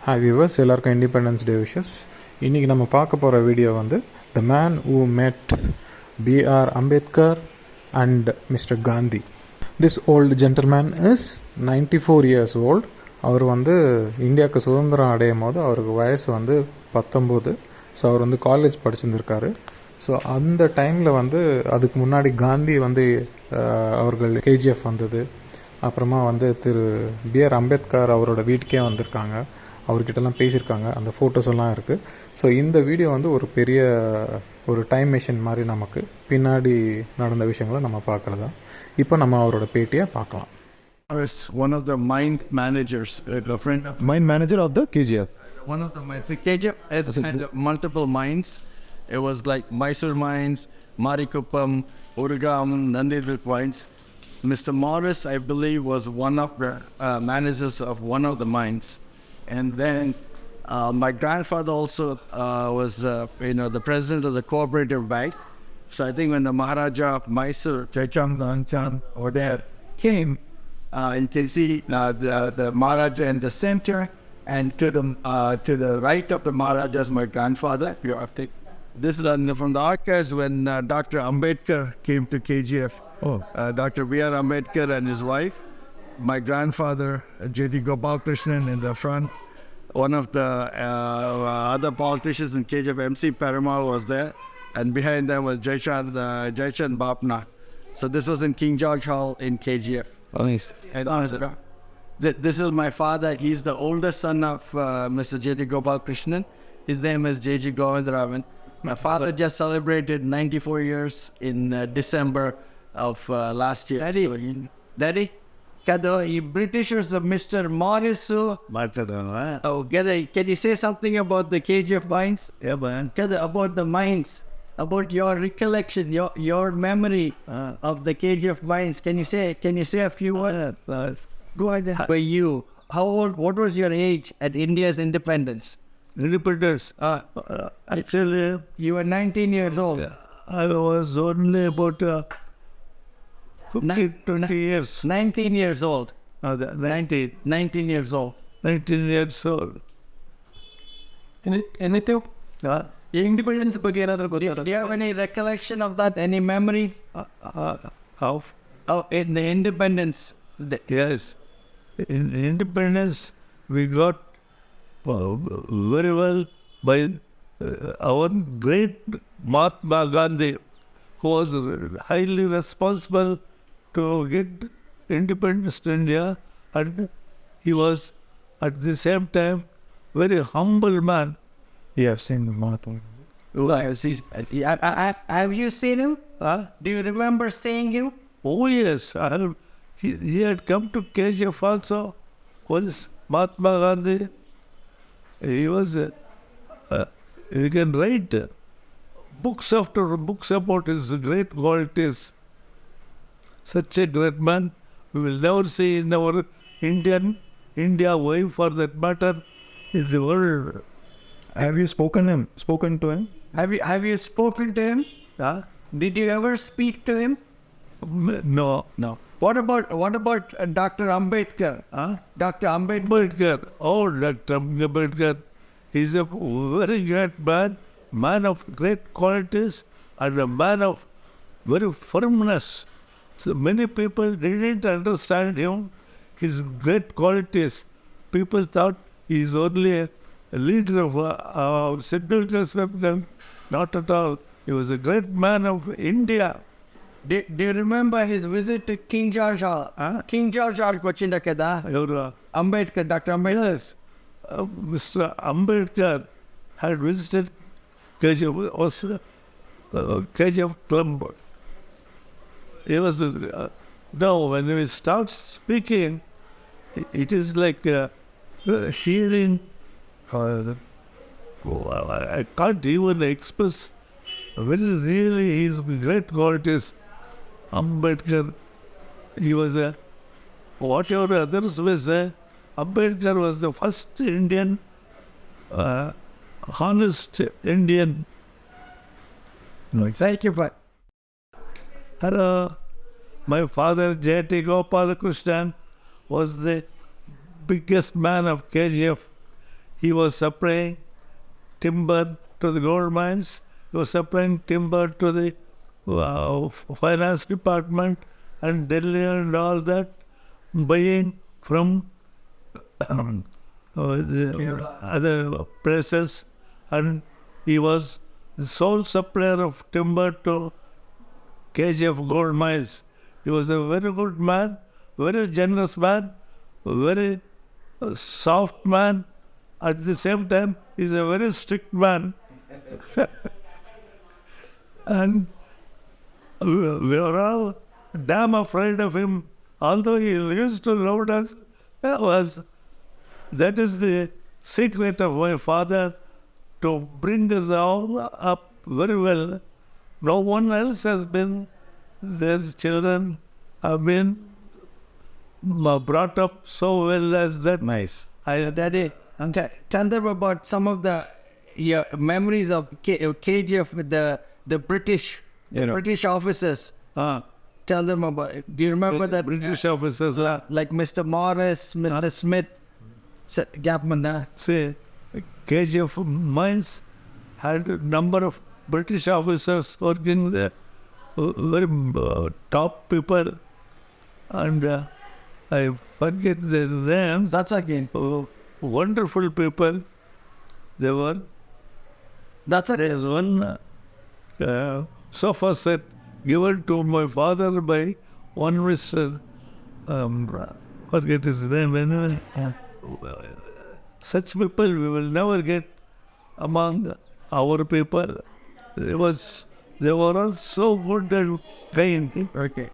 Hi viewers, எல்லாருக்கும் independence day wishes. இன்றைக்கி நம்ம பார்க்க போகிற வீடியோ வந்து the man who met B.R. Ambedkar and mister Gandhi. This old gentleman is 94 years old. அவர் வந்து இந்தியாவுக்கு சுதந்திரம் அடையும் போது அவருக்கு வயசு வந்து 19. ஸோ அவர் வந்து காலேஜ் படிச்சிருந்துருக்காரு. ஸோ அந்த டைமில் வந்து அதுக்கு முன்னாடி காந்தி வந்து அவர்கள் KGF வந்தது. அப்புறமா வந்து திரு B.R. அம்பேத்கர் அவரோட வீட்டுக்கே வந்திருக்காங்க, அவர்கிட்டலாம் பேசியிருக்காங்க. அந்த ஃபோட்டோஸ் எல்லாம் இருக்குது. ஸோ இந்த வீடியோ வந்து ஒரு பெரிய ஒரு டைம் மிஷின் மாதிரி நமக்கு பின்னாடி நடந்த விஷயங்களை நம்ம பார்க்குறதா. இப்போ நம்ம அவரோட பேட்டியை பார்க்கலாம். One of the mine managers, a friend of Mine manager of the KGF. one of the mines. The KGF has had multiple mines. It was like Mysore mines, Marikuppam, Urugam, Nandivil mines. Mr. Morris, I believe, was one of the managers of one of the mines. And then my grandfather also was, the president of the cooperative bank. So I think when the Maharaja of Mysore, Jaichand over there, came, you can see the Maharaja in the center, and to the right of the Maharaja is my grandfather. This is from the archives when Dr. Ambedkar came to KGF. Oh. Dr. B.R. Ambedkar and his wife. My grandfather, J.D. Gopalakrishnan in the front. One of the other politicians in KGF, MC Perumal, was there. And behind them was Jaichand Bapna. So this was in King George Hall in KGF. Nice. And this is my father. He's the oldest son of Mr. J.D. Gopalakrishnan. His name is J.G. Govindaraman. My father just celebrated 94 years in December of last year. Daddy? Kada, you Britishers of Mr. Morris. Can you say something about the KGF mines? Yeah, man. Kada, about the mines, about your recollection, your memory of the KGF mines. Can you say a few words? Go ahead. Were you? How old? What was your age at India's independence? Independence. Actually, You were 19 years old. I was only about 20 years. 19 years old. 19 years old. 19 years old. Anything? Uh, Independence ಬಗ್ಗೆ ಏನಾದರೂ ಗೊತ್ತಾ? Do you have any recollection of that? Any memory? how? Oh, in the independence. Yes. In independence, we got very well by our great Mahatma Gandhi, who was highly responsible to get independence to India, and he was at the same time very humble man. You have seen Mahatma. Have you seen him? Huh? Do you remember seeing him? Oh yes, he had come to KGF also. Once Mahatma Gandhi, he was you can write books after books about his great qualities. Such a great man we will never see in our India way, for that matter, in the world. Have you spoken to him? Have you spoken to him? Huh? Did you ever speak to him? No. What about Dr. Ambedkar? Huh? Dr. Ambedkar. Ambedkar. Oh, Dr. Ambedkar. He's a very great man of great qualities, and a man of very firmness. So many people didn't understand him, his great qualities. People thought he is only a leader of scheduled caste people. Not at all. He was a great man of India. Do you remember his visit to King George Hall? King George Hall Cochinda Kada? Ambedkar, Dr. Ambedkar. Yes. Mr. Ambedkar had visited KGF club. He was now when he starts speaking, it is like hearing. I can't even express very really his great qualities. Ambedkar, he was whatever others will say, Ambedkar was the first Indian, honest Indian. Thank you, but Hello. My father, J.T. Gopalakrishnan, was the biggest man of KGF. he was supplying timber to the gold mines. He was supplying timber to the finance department and Delhi and all that, buying from the other places, and he was the sole supplier of timber to KGF gold mines. He was a very good man, very generous man, very soft man. At the same time, he's a very strict man. And we were all damn afraid of him. Although he used to love us, that is the secret of my father, to bring us all up very well. No one else has been, their children have been brought up so well as that. Nice. Daddy, tell them about some of the memories of KGF with the British, British officers. Tell them about it. Do you remember that? British officers, like Mr. Morris, Mr. Smith, Gapman. say, KGF mines had a number of British officers working there, very top people, and I forget their names. That's again. Wonderful people they were. That's a There is one sofa set given to my father by one Mr. Forget his name anyway. Such people we will never get among our people. They were all so good and kind. okay.